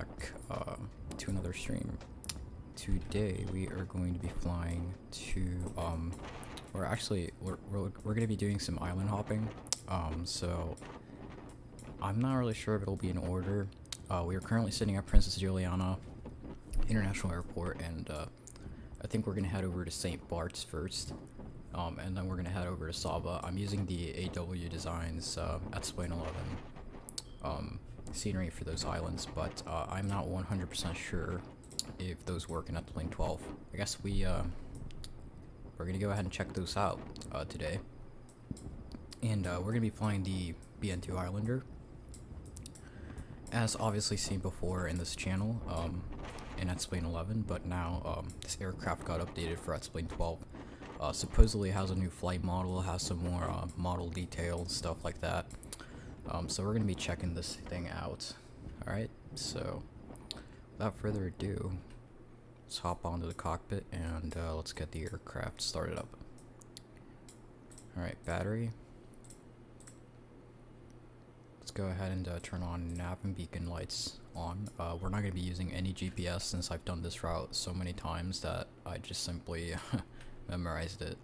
back to another stream. Today we are going to be flying to we're going to be doing some island hopping. So I'm not really sure if it'll be in order. We are currently sitting at Princess Juliana International Airport, and I think we're going to head over to St. Bart's first, and then we're going to head over to Saba. I'm using the AW Designs XP12 scenery for those islands, but I'm not 100% sure if those work in XP12. I guess we're going to go ahead and check those out today. And we're going to be flying the BN2 Islander, as obviously seen before in this channel in XP11, but now this aircraft got updated for XP12. Supposedly has a new flight model, has some more model details, stuff like that. So we're going to be checking this thing out. Alright, so without further ado, let's hop onto the cockpit and let's get the aircraft started up. Alright, battery. Let's go ahead and turn on nav and beacon lights on. We're not going to be using any GPS since I've done this route so many times that I just simply memorized it.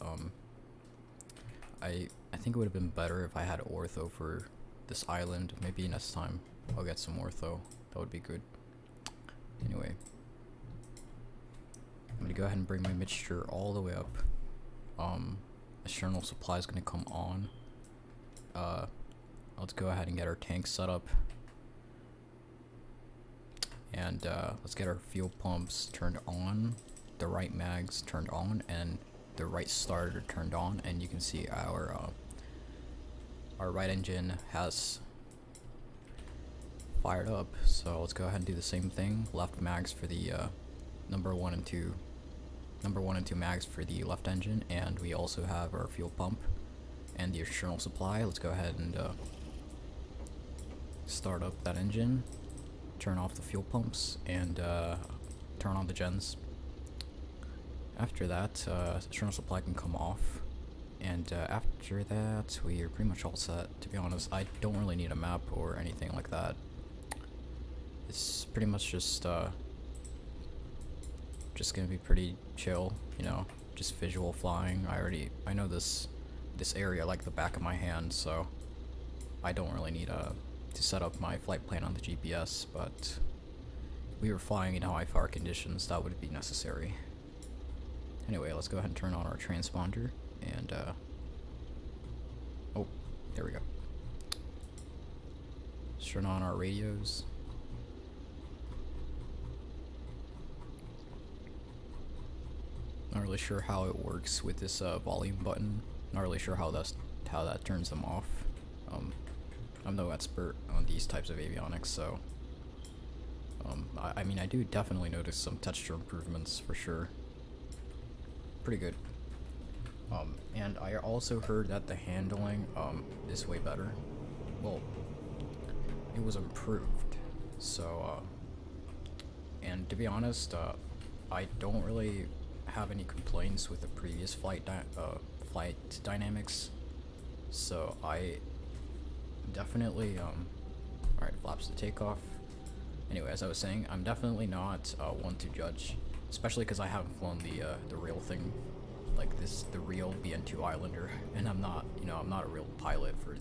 I think it would have been better if I had ortho for this island. Maybe next time I'll get some ortho. That would be good. Anyway, I'm gonna go ahead and bring my mixture all the way up. External supply is gonna come on. Let's go ahead and get our tank set up, and let's get our fuel pumps turned on, the right mags turned on, and the right starter turned on. And you can see our right engine has fired up, so let's go ahead and do the same thing. Left mags for the number one and two mags for the left engine, and we also have our fuel pump and the external supply. Let's go ahead and start up that engine, turn off the fuel pumps, and turn on the gens. After that, external supply can come off. And after that, we are pretty much all set. To be honest, I don't really need a map or anything like that. It's pretty much just gonna be pretty chill, you know, just visual flying. I know this area like the back of my hand, so I don't really need to set up my flight plan on the GPS. But if we were flying in high fire conditions, that would be necessary. Anyway, let's go ahead and turn on our transponder. And oh, there we go. Let's turn on our radios. Not really sure how it works with this volume button. Not really sure how that turns them off. I'm no expert on these types of avionics, so I mean, I do definitely notice some texture improvements for sure. Pretty good. And I also heard that the handling is way better. Well, it was improved. So, and to be honest, I don't really have any complaints with the previous flight dynamics. So I definitely alright, flaps to takeoff. Anyway, as I was saying, I'm definitely not one to judge, especially because I haven't flown the real thing, like the real BN2 Islander, and I'm not a real pilot for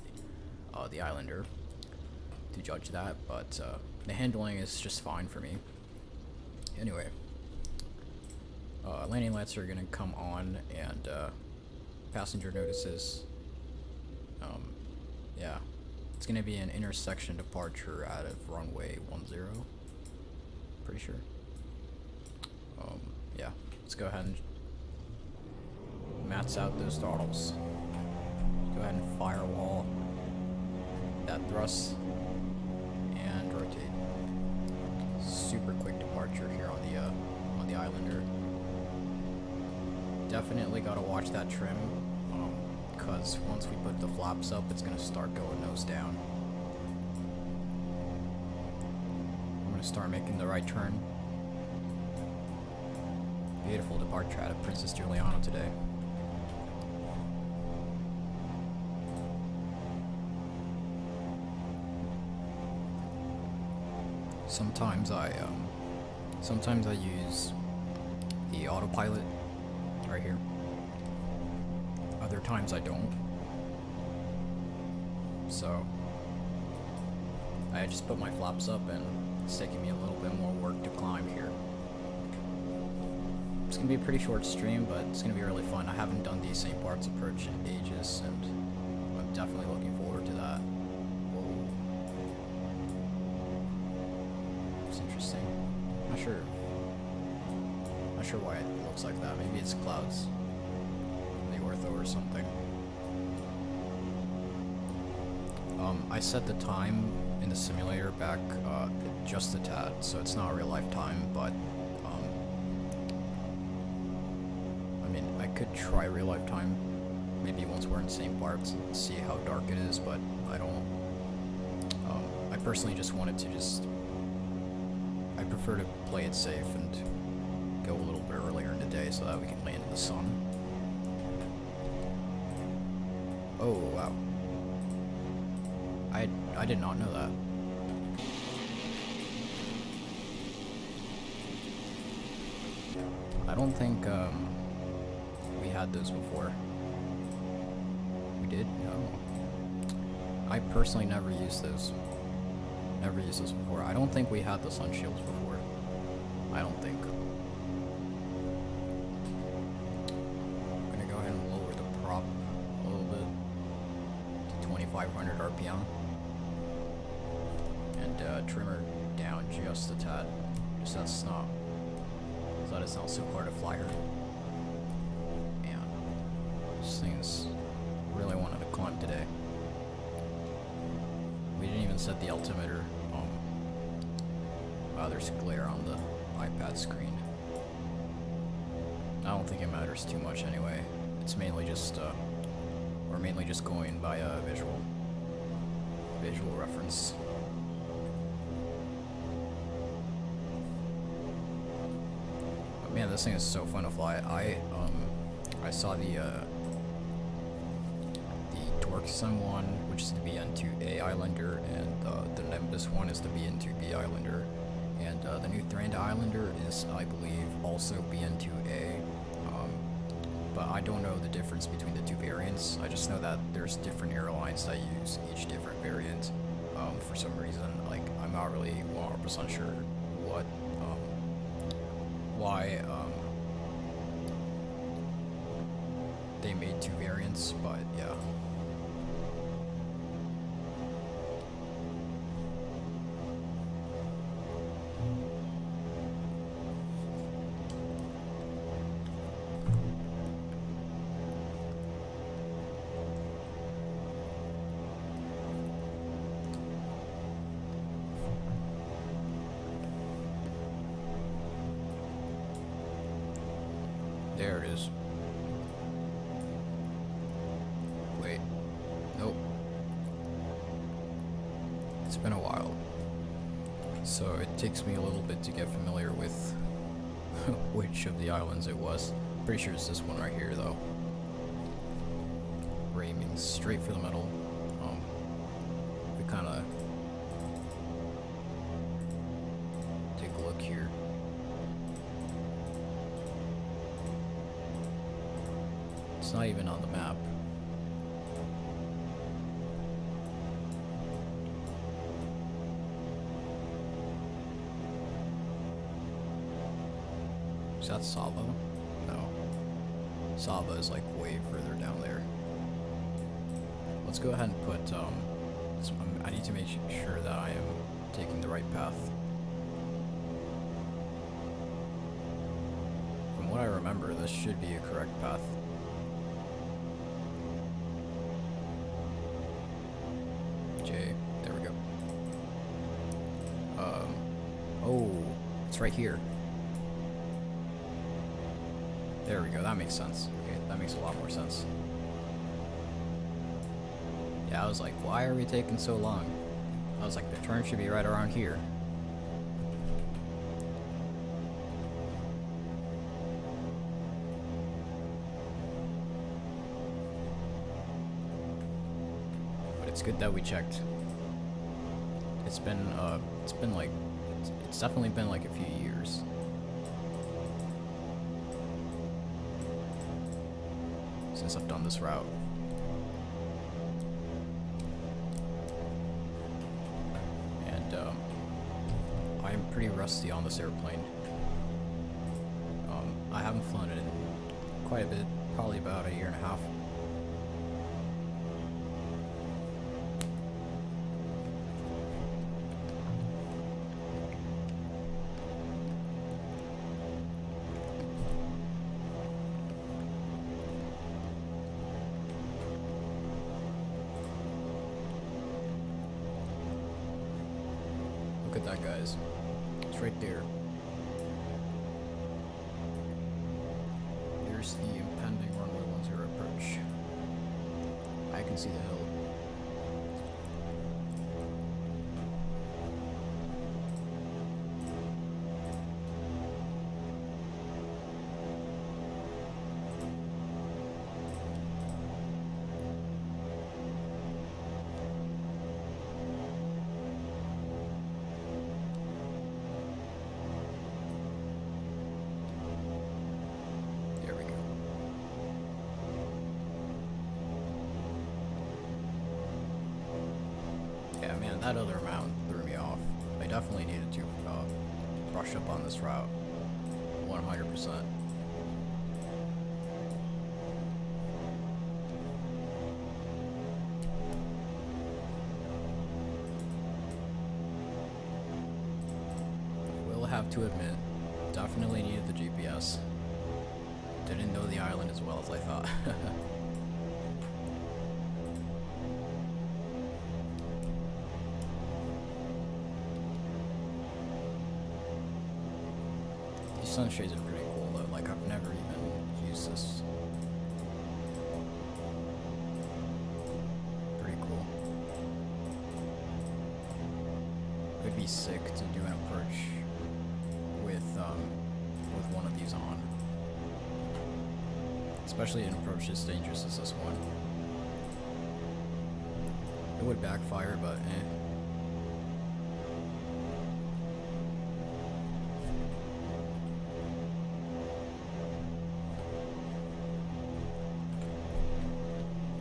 the Islander to judge that, but the handling is just fine for me. Anyway, landing lights are gonna come on, and passenger notices. Yeah, it's gonna be an intersection departure out of runway 10. Pretty sure. Yeah, let's go ahead and mats out those throttles. Go ahead and firewall that thrust and rotate. Super quick departure here on the Islander. Definitely gotta watch that trim, because once we put the flaps up, it's gonna start going nose down. I'm gonna start making the right turn. Beautiful departure out of Princess Juliana today. sometimes I use the autopilot right here. Other times I don't. So I just put my flaps up, and it's taking me a little bit more work to climb here. It's gonna be a pretty short stream, but it's gonna be really fun. I haven't done these same parts approach in ages, and I'm definitely looking forward to that. Whoa. It's interesting. Not sure why it looks like that. Maybe it's clouds from the ortho or something. I set the time in the simulator back just a tad, so it's not real life time, but I mean, I could try real life time maybe once we're in the same parts and see how dark it is, but I don't. I personally just wanted to I prefer to play it safe and go a little bit earlier in the day so that we can land in the sun. Oh, wow. I did not know that. I don't think we had those before. We did? No. I personally never used those. Never used those before. I don't think we had the sun shields before. I don't think. I'm gonna go ahead and lower the prop a little bit to 2500 RPM. And trim her down just a tad. Just so that it's not so hard to fly her. Man, this thing's really wanted to climb today. We didn't even set the altimeter. Wow, there's glare on the iPad screen. I don't think it matters too much anyway. It's mainly just, we're mainly just going by a visual reference. But man, this thing is so fun to fly. I saw the TorqueSun one, which is the BN2A Islander, and the Nimbus one is the BN2B Islander, and the new Thranduil Islander is, I believe, also BN2A. But I don't know the difference between the two variants. I just know that there's different airlines that use each different variant. For some reason, like, I'm not really 100% sure why they made two variants, but yeah. There it is. Wait. Nope. It's been a while. So it takes me a little bit to get familiar with which of the islands it was. Pretty sure it's this one right here though. We're aiming straight for the middle. We kinda take a look here. It's not even on the map. Is that Saba? No. Saba is like way further down there. Let's go ahead and put, I need to make sure that I am taking the right path. From what I remember, this should be a correct path. There we go. Oh, it's right here. There we go, that makes sense. Okay, that makes a lot more sense. Yeah, I was like, why are we taking so long? I was like, the turn should be right around here. It's good that we checked. It's been like it's definitely been like a few years. Since I've done this route. And I'm pretty rusty on this airplane. I haven't flown it in quite a bit, probably about a year and a half. Look at that, guys. It's right there. There's the impending runway 10 approach. I can see the hill. Yeah, man, that other amount threw me off. I definitely needed to brush up on this route. 100%. I will have to admit, definitely needed the GPS. Didn't know the island as well as I thought. Sunshades are pretty cool though, like I've never even used this. Pretty cool. It'd be sick to do an approach with one of these on. Especially an approach as dangerous as this one. It would backfire, but eh.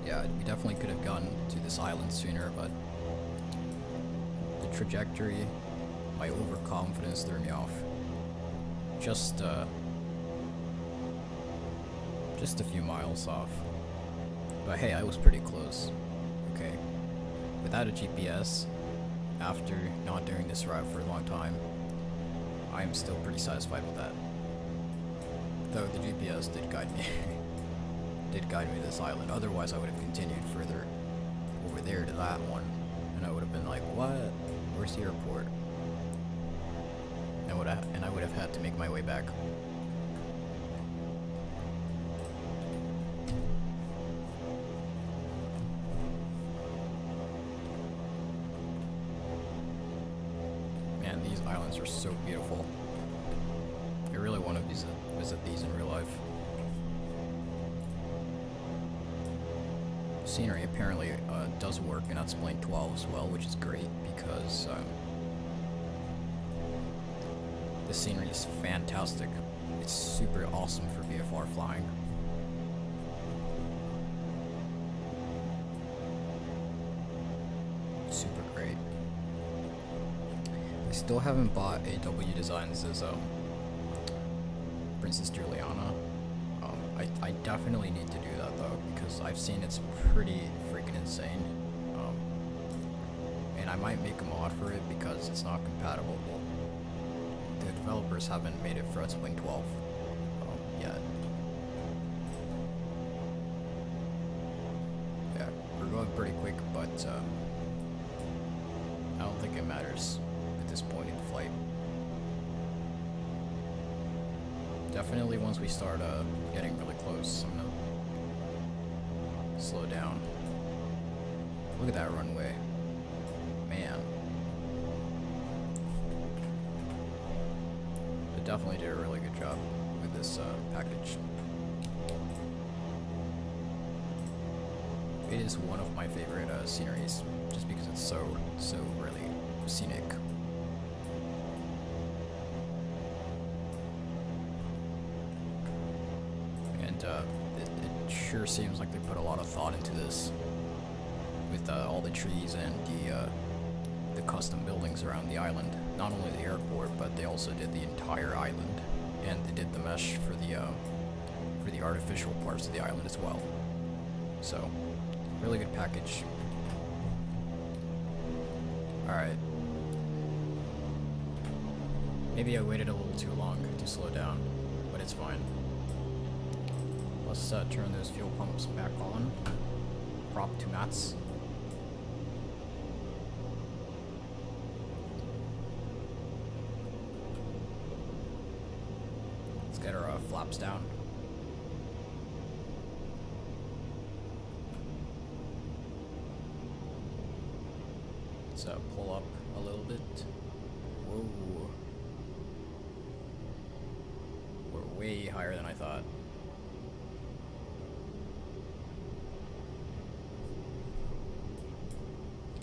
Yeah, we definitely could have gotten to this island sooner, but the trajectory, my overconfidence threw me off. Just a few miles off. But hey, I was pretty close. Okay. Without a GPS, after not doing this route for a long time, I am still pretty satisfied with that. Though the GPS did guide me. Did guide me to this island. Otherwise, I would have continued further over there to that one, and I would have been like, "What? Where's the airport?" And I would have had to make my way back. Man, these islands are so beautiful. I really want to visit these in real life. Scenery apparently does work in XP12 as well, which is great because the scenery is fantastic. It's super awesome for VFR flying. Super great. I still haven't bought a W Designs as Princess Juliana. I definitely need to do that though, because I've seen it's pretty freaking insane. And I might make a mod for it because it's not compatible. Well, the developers haven't made it for XP12 yet. Yeah, we're going pretty quick, but I don't think it matters at this point in the flight. Definitely once we start getting really close, I'm gonna slow down. Look at that runway. Man. They definitely did a really good job with this package. It is one of my favorite sceneries, just because it's so really scenic. sure seems like they put a lot of thought into this, with all the trees and the custom buildings around the island. Not only the airport, but they also did the entire island, and they did the mesh for the artificial parts of the island as well. So, really good package. Alright. Maybe I waited a little too long to slow down, but it's fine. Let's turn those fuel pumps back on. Prop to mats. Let's get our flaps down. Let's pull up a little bit. Whoa. We're way higher than I thought.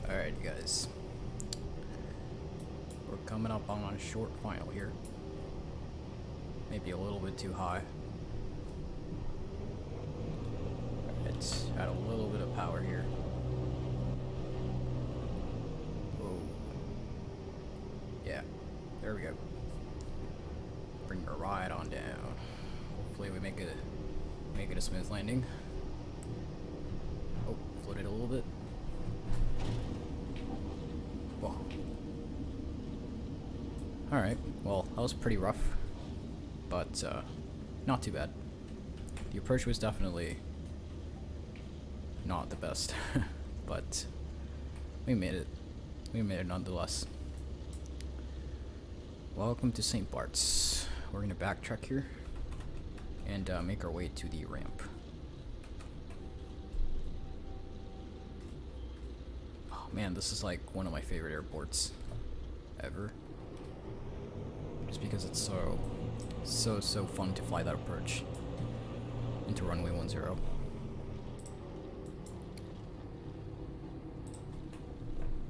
Alright, you guys. We're coming up on a short final here. Maybe a little bit too high. Let's add a little bit of power here. Whoa. Yeah, there we go. Bring her right on down. Hopefully we make it a smooth landing. Oh, floated a little bit. Whoa. Alright, well, that was pretty rough, but not too bad. The approach was definitely not the best, but we made it. We made it nonetheless. Welcome to St. Bart's. We're gonna backtrack here and make our way to the ramp. Oh man, this is like one of my favorite airports ever. Just because it's so fun to fly that approach into runway 10.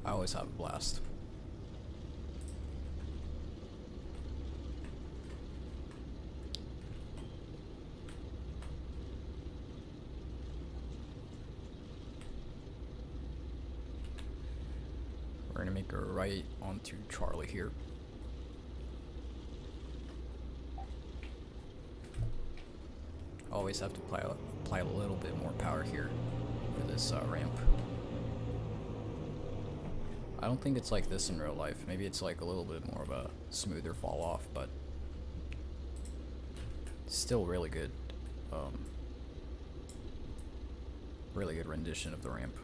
I always have a blast. We're gonna make a right onto Charlie here. Always have to apply a little bit more power here for this ramp. I don't think it's like this in real life. Maybe it's like a little bit more of a smoother fall off, but still really good. Really good rendition of the ramp.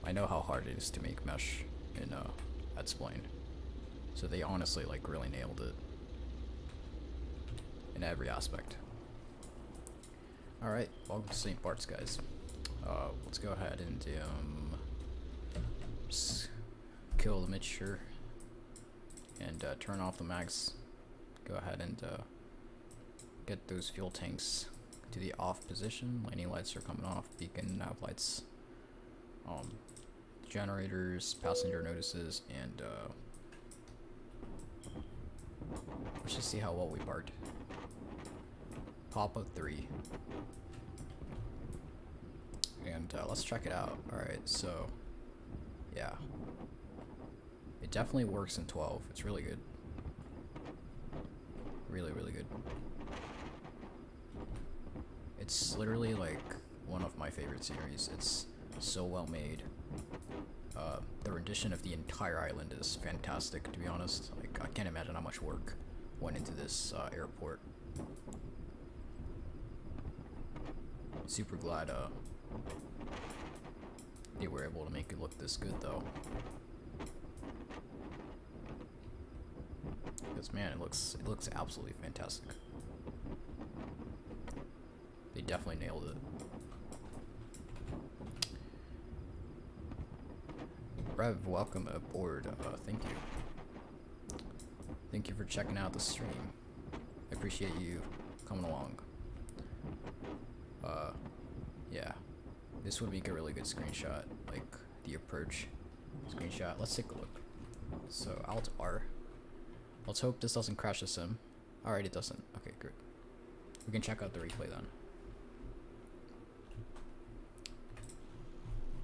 I know how hard it is to make mesh in at Spline, so they honestly like really nailed it in every aspect. Alright, welcome to St. Bart's, guys. Let's go ahead and just kill the mixture and turn off the mags. Go ahead and get those fuel tanks to the off position. Landing lights are coming off, beacon, nav lights, generators, passenger notices, and let's just see how well we parked. Pop up 3. And let's check it out. Alright, so yeah. It definitely works in 12. It's really good. Really, really good. It's literally like one of my favorite series. It's so well made. The rendition of the entire island is fantastic, to be honest. Like, I can't imagine how much work went into this airport. Super glad they were able to make it look this good, though. Because man, it looks absolutely fantastic. They definitely nailed it. Rev, welcome aboard. Thank you. Thank you for checking out the stream. I appreciate you coming along. Yeah. This would make a really good screenshot, like the approach screenshot. Let's take a look. So Alt R. Let's hope this doesn't crash the sim. Alright, it doesn't. Okay, good. We can check out the replay then.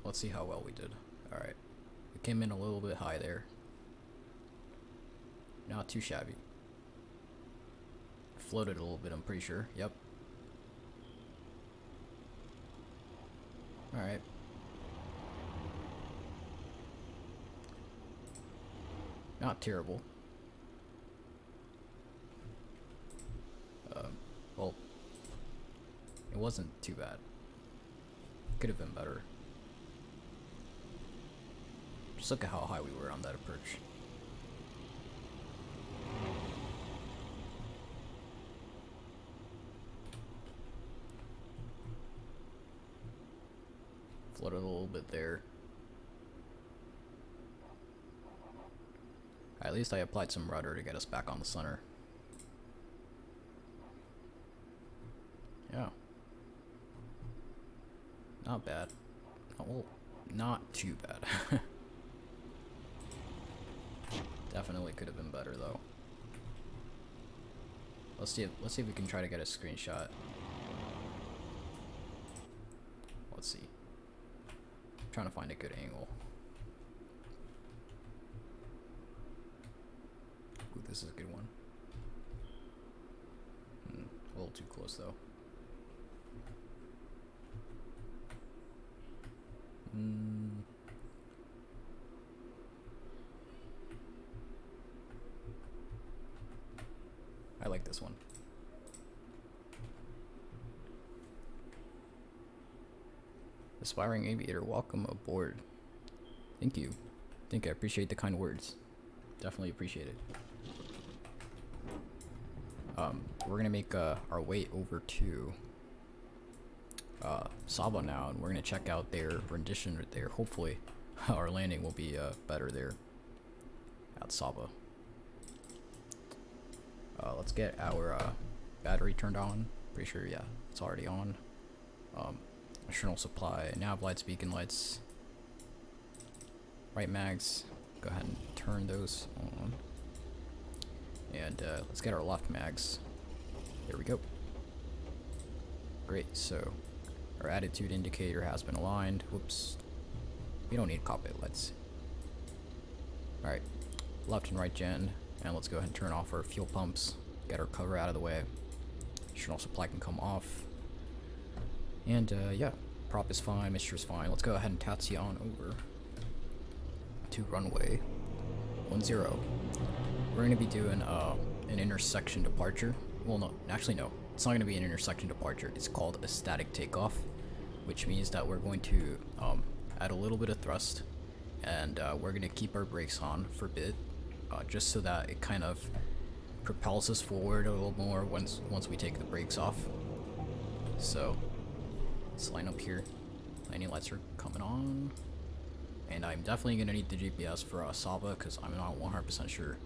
let's see how well we did. Alright. We came in a little bit high there. Not too shabby. Floated a little bit, I'm pretty sure. Yep. Alright. Not terrible. Well, it wasn't too bad. Could have been better. Just look at how high we were on that approach. Floated a little bit there. At least I applied some rudder to get us back on the center. Yeah. Not bad. Oh, well, not too bad. Definitely could have been better though. Let's see if we can try to get a screenshot. Let's see. I'm trying to find a good angle. Ooh, this is a good one. A little too close though. I like this one. Aspiring aviator, welcome aboard. Thank you. I appreciate the kind words. Definitely appreciate it. We're gonna make our way over to Saba now, and we're gonna check out their rendition right there. Hopefully our landing will be better there at Saba. Let's get our battery turned on. Pretty sure, yeah, it's already on. External supply, nav lights, beacon lights, right mags. Go ahead and turn those on. And let's get our left mags. There we go. Great, so our attitude indicator has been aligned. Whoops. We don't need cockpit lights. Alright, left and right gen. And let's go ahead and turn off our fuel pumps. Get our cover out of the way. External supply can come off. And yeah, prop is fine, mixture is fine. Let's go ahead and taxi on over to runway 10. We're going to be doing an intersection departure. Well, no, actually no. It's not going to be an intersection departure. It's called a static takeoff, which means that we're going to add a little bit of thrust, and we're going to keep our brakes on for a bit, just so that it kind of propels us forward a little more once we take the brakes off. So let's line up here. Landing lights are coming on, and I'm definitely going to need the GPS for Saba because I'm not 100% sure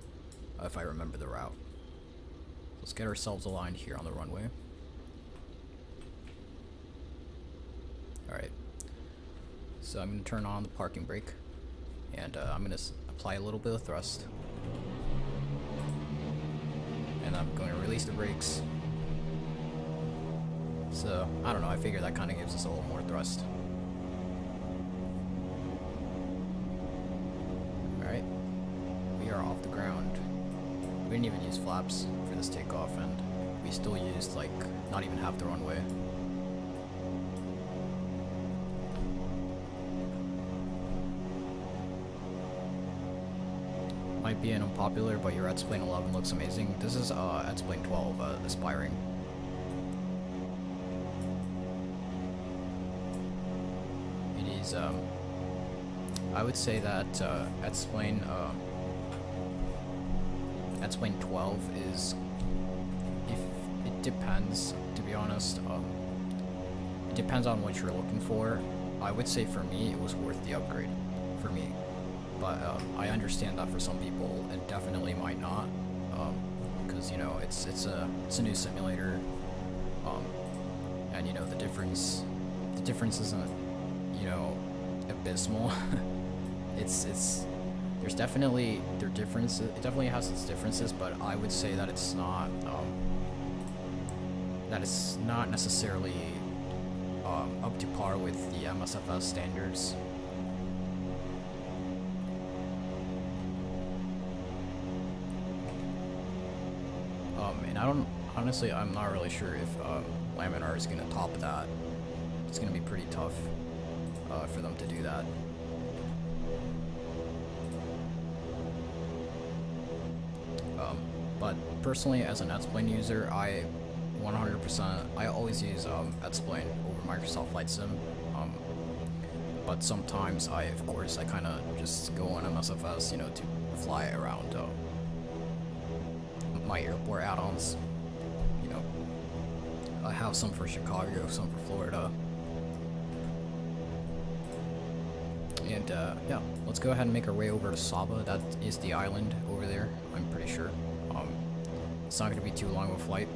if I remember the route. Let's get ourselves aligned here on the runway. Alright, so I'm going to turn on the parking brake, and I'm going to apply a little bit of thrust, and I'm going to release the brakes. So, I don't know, I figure that kind of gives us a little more thrust. Alright, we are off the ground. We didn't even use flaps for this takeoff, and we still used like not even half the runway. Might be an unpopular, but your X-Plane 11 looks amazing. This is X-Plane 12 aspiring. It is I would say that X-Plane 12 is, if it depends, to be honest. It depends on what you're looking for. I would say for me it was worth the upgrade for me, but I understand that for some people it definitely might not, because you know it's a new simulator, and you know the difference isn't, you know, abysmal. There's definitely differences. It definitely has its differences, but I would say that it's not necessarily up to par with the MSFS standards. honestly, I'm not really sure if Laminar is gonna top that. It's gonna be pretty tough for them to do that. But personally, as an Xplane user, I 100%, I always use Xplane over Microsoft Flight Sim. But sometimes of course, I kind of just go on MSFS, you know, to fly around my airport add-ons. You know, I have some for Chicago, some for Florida. And yeah, let's go ahead and make our way over to Saba. That is the island over there, I'm pretty sure. It's not going to be too long of a flight.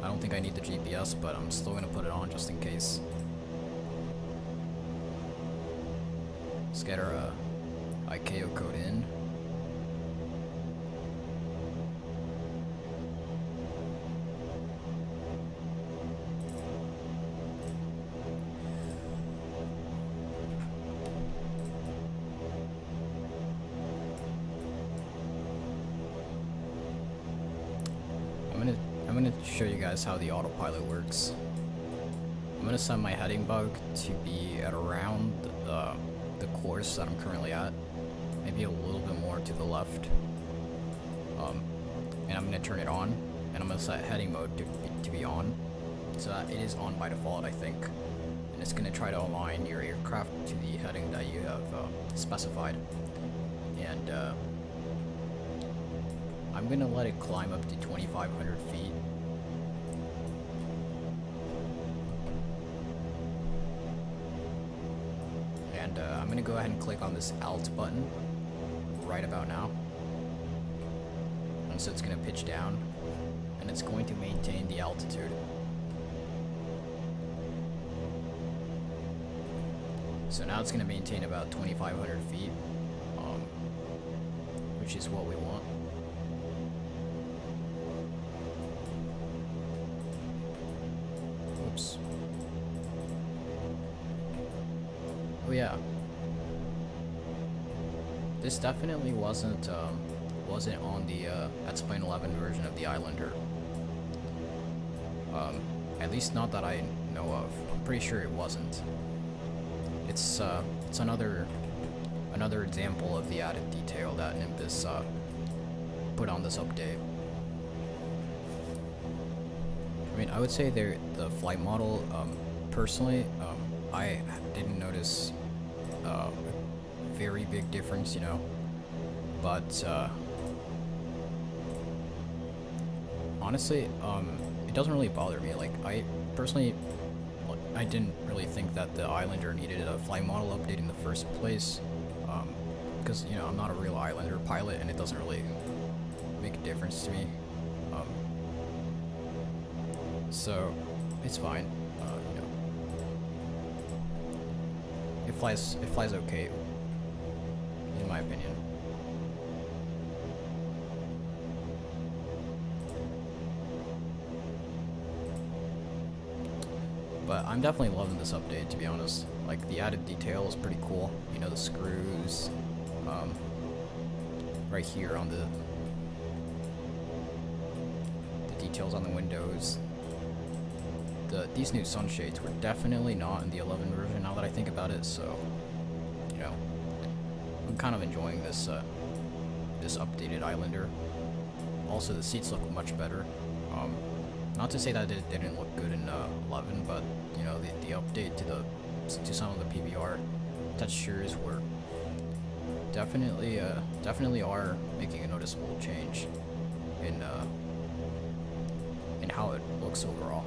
I don't think I need the GPS, but I'm still going to put it on just in case. Let's get our ICAO code in. I'm gonna show you guys how the autopilot works. I'm gonna set my heading bug to be at around the course that I'm currently at, maybe a little bit more to the left. And I'm gonna turn it on, and I'm gonna set heading mode to be on, so that it is on by default, I think. And it's gonna try to align your aircraft to the heading that you have specified. And I'm gonna let it climb up to 2,500 feet. And I'm gonna go ahead and click on this Alt button right about now. And so it's gonna pitch down, and it's going to maintain the altitude. So now it's gonna maintain about 2,500 feet, which is what we want. Oops. Oh yeah. This definitely wasn't on the Xplane 11 version of the Islander. At least not that I know of. I'm pretty sure it wasn't. It's another example of the added detail that Nimbus put on this update. I mean, I would say the flight model, personally, I didn't notice a very big difference, you know, but honestly, it doesn't really bother me. Like, I personally, I didn't really think that the Islander needed a flight model update in the first place, because, you know, I'm not a real Islander pilot, and it doesn't really make a difference to me. So it's fine. You know, it flies okay, in my opinion. But I'm definitely loving this update, to be honest. Like, the added detail is pretty cool. You know, the screws, right here on the details on the windows. These new sunshades were definitely not in the 11 version, now that I think about it, so, you know, I'm kind of enjoying this this updated Islander. Also, the seats look much better. Not to say that it didn't look good in 11, but, you know, the update to some of the PBR textures were definitely are making a noticeable change in how it looks overall.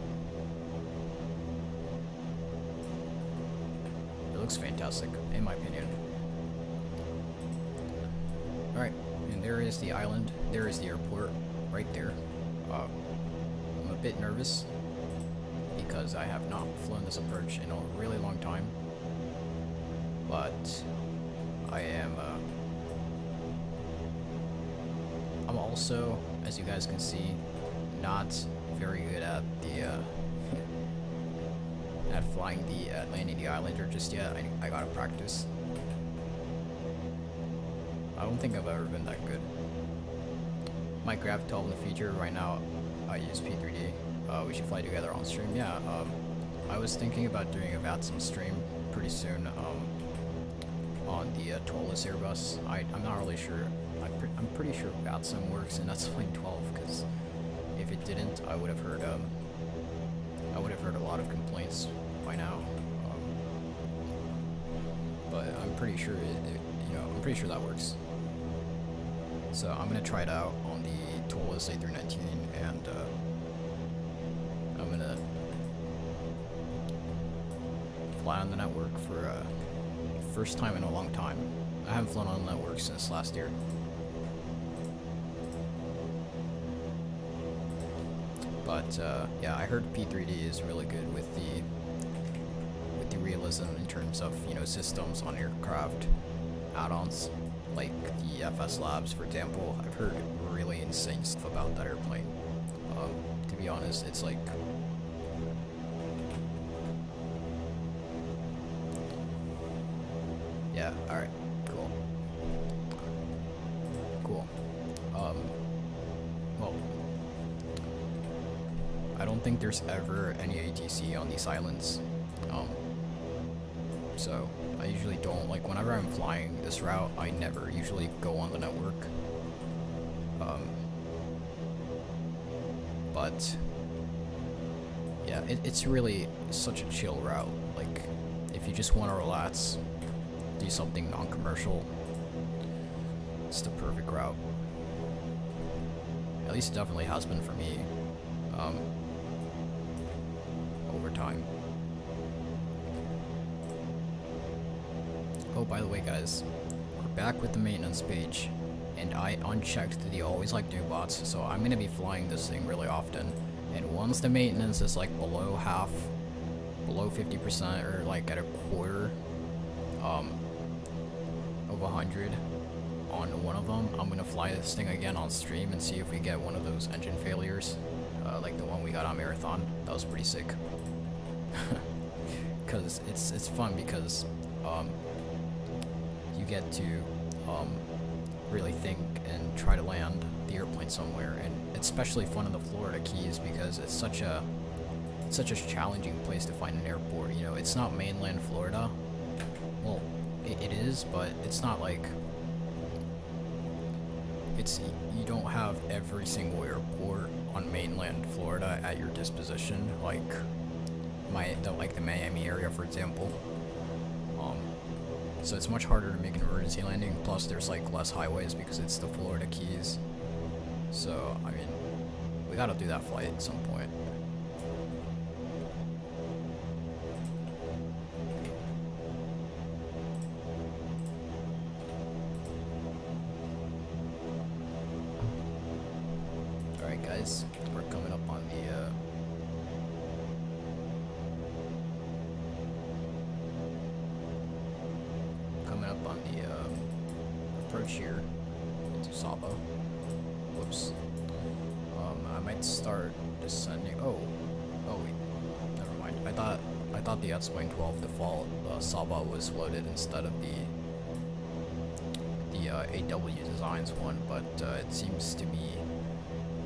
It looks fantastic, in my opinion. Alright, and there is the island. There is the airport, right there. I'm a bit nervous because I have not flown this approach in a really long time, but I'm also, as you guys can see, not very good at the at landing the Islander just yet. I gotta practice. I don't think I've ever been that good. might grab 12 in the future. Right now, I use P3D. We should fly together on stream. Yeah, I was thinking about doing a VATSIM stream pretty soon on the 12-less Airbus. I'm not really sure. I'm pretty sure VATSIM works in S-Plane 12, because if it didn't, I would have heard a lot of complaints by now. But I'm pretty sure I'm pretty sure that works. So I'm gonna try it out on the 12-less A319, and I'm gonna fly on the network for first time in a long time. I haven't flown on the network since last year. But yeah, I heard P3D is really good with the realism in terms of, you know, systems on aircraft, add-ons like the FS Labs, for example. I've heard really insane stuff about that airplane. To be honest, it's like yeah. All right. Cool. Cool. Well, I don't think there's ever any ATC on these islands. So I usually don't, like, whenever I'm flying this route, I never usually go on the network. But yeah, it's really such a chill route. Like, if you just want to relax, do something non-commercial, it's the perfect route. At least it definitely has been for me, over time. Oh, by the way, guys, we're back with the maintenance page, and I unchecked the always like new bots, so I'm gonna be flying this thing really often. And once the maintenance is like below half, below 50%, or like at a quarter of 100 on one of them, I'm gonna fly this thing again on stream and see if we get one of those engine failures, like the one we got on Marathon. That was pretty sick. Cause it's fun because you get to really think and try to land the airplane somewhere, and it's especially fun in the Florida Keys because it's such a challenging place to find an airport. You know, it's not mainland Florida. Well, it is, but it's not like you don't have every single airport on mainland Florida at your disposition, like the Miami area, for example. So it's much harder to make an emergency landing, plus there's like less highways because it's the Florida Keys. So, I mean, we gotta do that flight at some point. Alright guys, we're coming up on the approach here into Sabo. Whoops. I might start descending. Oh wait, never mind. I thought the XP12 default Saba was loaded instead of the AW Designs one, but it seems to me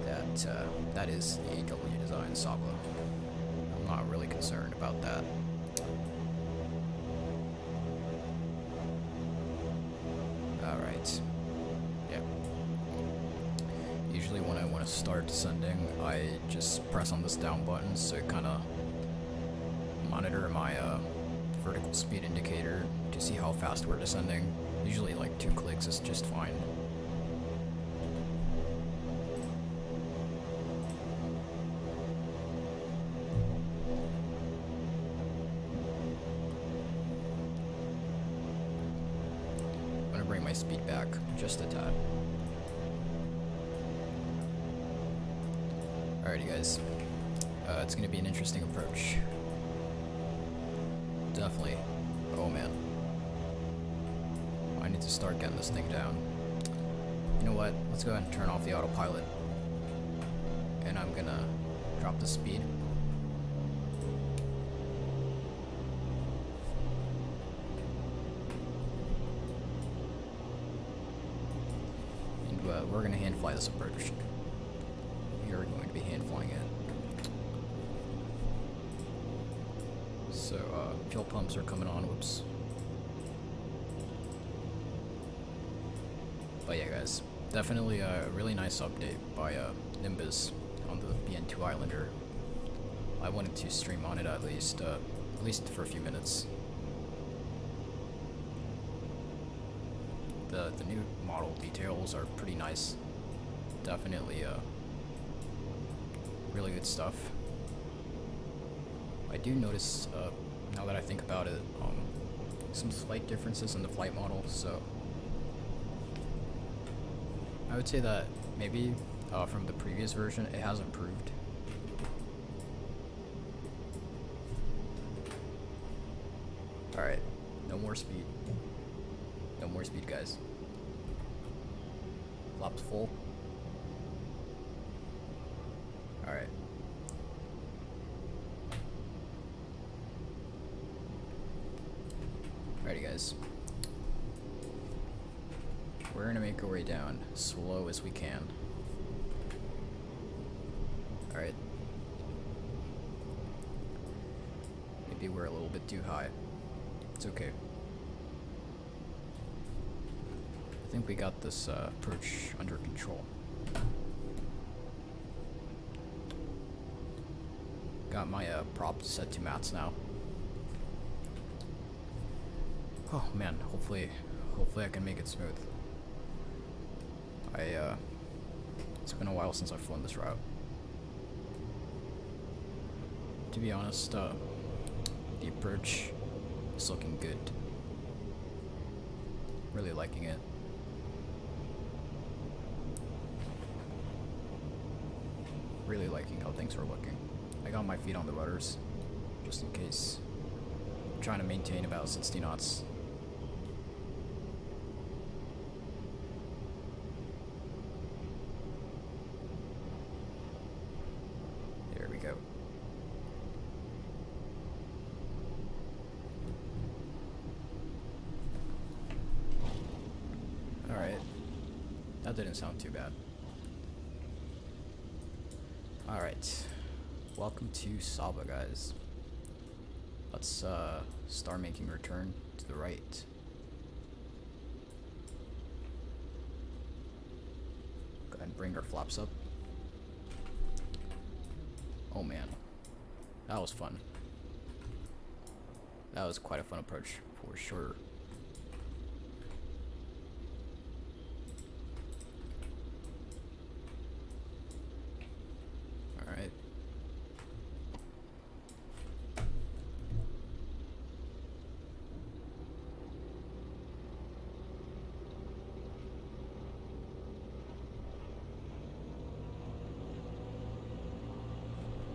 that that is the AW Design Saba. I'm not really concerned about that. Alright. Yeah. Usually when I want to start descending, I just press on this down button to kind of monitor my vertical speed indicator to see how fast we're descending. Usually like 2 clicks is just fine. Bring my speed back just a tad. Alrighty guys, it's gonna be an interesting approach. Definitely. Oh man, I need to start getting this thing down. You know what, let's go ahead and turn off the autopilot, and I'm gonna drop the speed. We're we're gonna hand fly this approach. We are going to be hand flying it. So, fuel pumps are coming on, whoops. But yeah guys, definitely a really nice update by Nimbus on the BN2 Islander. I wanted to stream on it at least for a few minutes. The new model details are pretty nice. Definitely really good stuff. I do notice, now that I think about it, some slight differences in the flight model, so I would say that maybe from the previous version it has improved. Alright, no more speed. No more speed, guys. Flaps full. Alright. Alrighty, guys. We're gonna make our way down slow as we can. Alright. Maybe we're a little bit too high. It's okay. I think we got this approach under control. Got my prop set to mats now. Oh man, hopefully I can make it smooth. It's been a while since I've flown this route. To be honest, the approach is looking good. Really liking it. Really liking how things are looking. I got my feet on the rudders, just in case. I'm trying to maintain about 60 knots. There we go. Alright. That didn't sound too bad. Alright. Welcome to Saba, guys. Let's start making a turn to the right. Go ahead and bring our flaps up. Oh man, that was fun. That was quite a fun approach for sure. Alright.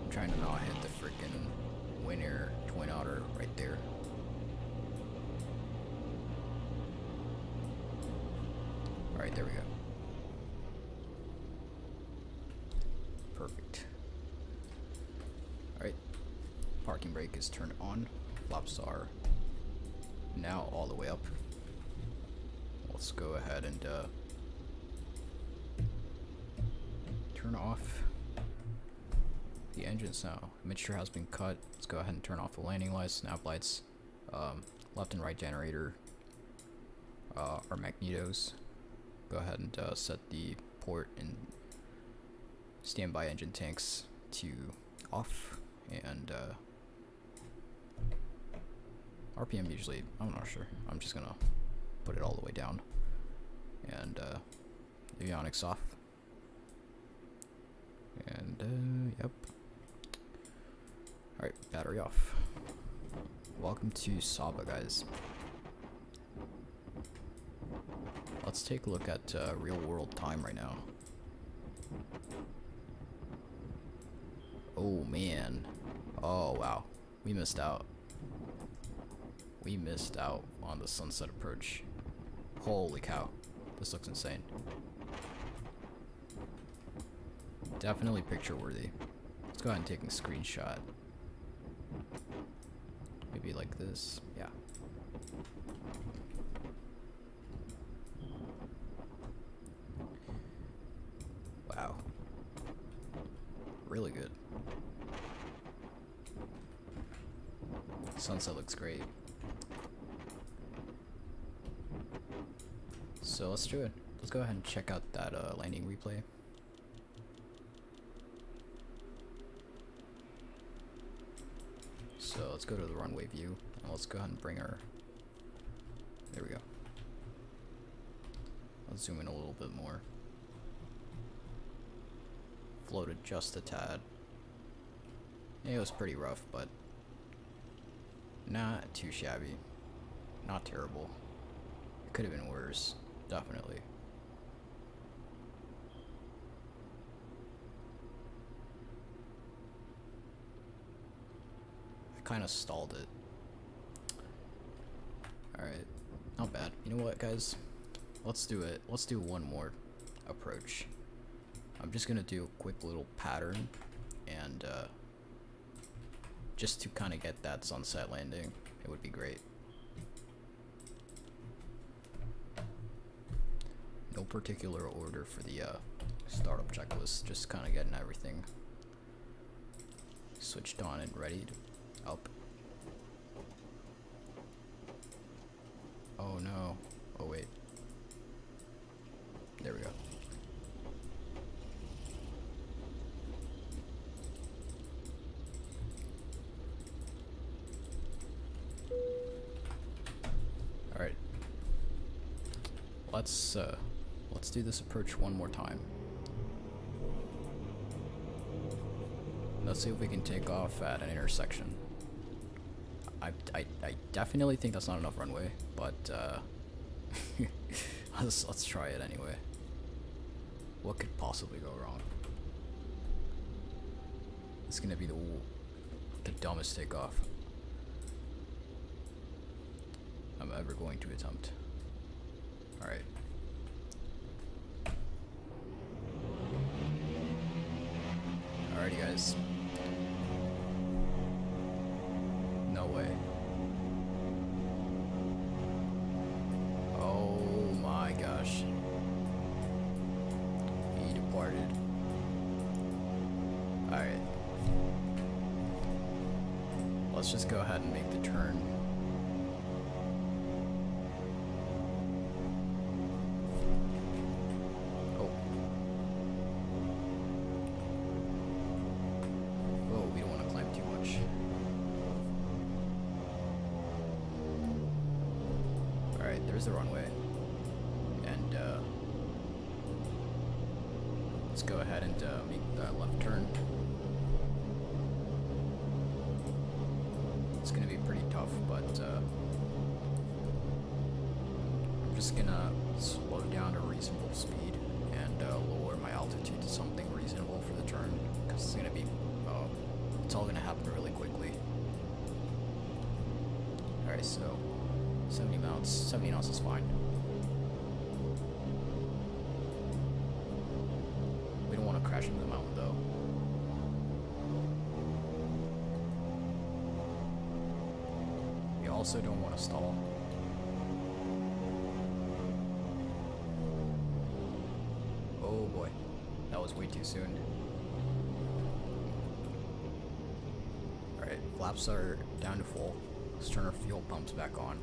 Trying to not hit the freaking Win Air twin otter right there. Alright, there we go. Perfect. Alright. Parking brake is turned on. Flaps are now all the way up. Let's go ahead and turn off the engines now. Mixture has been cut. Let's go ahead and turn off the landing lights, snap lights, left and right generator, our magnetos. Go ahead and set the port and standby engine tanks to off, and RPM usually, I'm not sure. I'm just gonna put it all the way down, and avionics off, and yep. Alright, battery off. Welcome to Saba, guys. Let's take a look at real world time right now. Oh man. Oh wow. We missed out. We missed out on the sunset approach. Holy cow. This looks insane. Definitely picture worthy. Let's go ahead and take a screenshot. Maybe like this. Yeah. Sunset looks great. So let's do it. Let's go ahead and check out that landing replay. So let's go to the runway view and let's go ahead and bring our, there we go. Let's zoom in a little bit more. Floated just a tad. It was pretty rough, but not too shabby. Not terrible. It could have been worse, definitely. I kind of stalled it. Alright, not bad. You know what, guys? Let's do it. Let's do one more approach. I'm just gonna do a quick little pattern and just to kind of get that sunset landing. It would be great. No particular order for the startup checklist, just kind of getting everything switched on and ready to up. Oh no. Oh wait. There we go. Alright. Let's do this approach one more time. Let's see if we can take off at an intersection. I definitely think that's not enough runway, but let's try it anyway. What could possibly go wrong? It's gonna be the dumbest takeoff I'm ever going to attempt. Alright. Alrighty guys. No way. Oh my gosh. He departed. Alright. Let's just go ahead and make the turn. There's the runway, and let's go ahead and make that left turn. It's gonna be pretty tough, but I'm just gonna slow down to reasonable speed and lower my altitude to something reasonable for the turn, because it's gonna be it's all gonna happen really quickly. Alright, so 70 knots is fine. We don't want to crash into the mountain though. We also don't want to stall. Oh boy, that was way too soon. Alright, flaps are down to full. Let's turn our fuel pumps back on.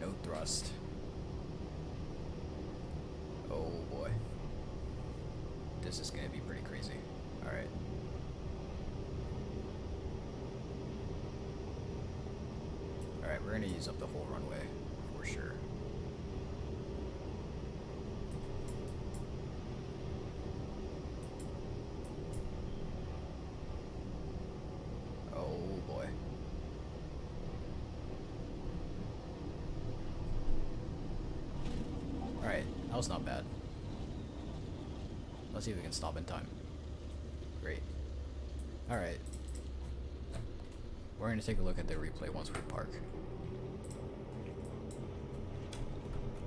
No thrust. Oh boy. This is gonna be pretty crazy. Alright. Alright, we're gonna use up the whole runway for sure. Oh boy. Alright, that was not bad. Let's see if we can stop in time. Great. Alright. We're going to take a look at the replay once we park.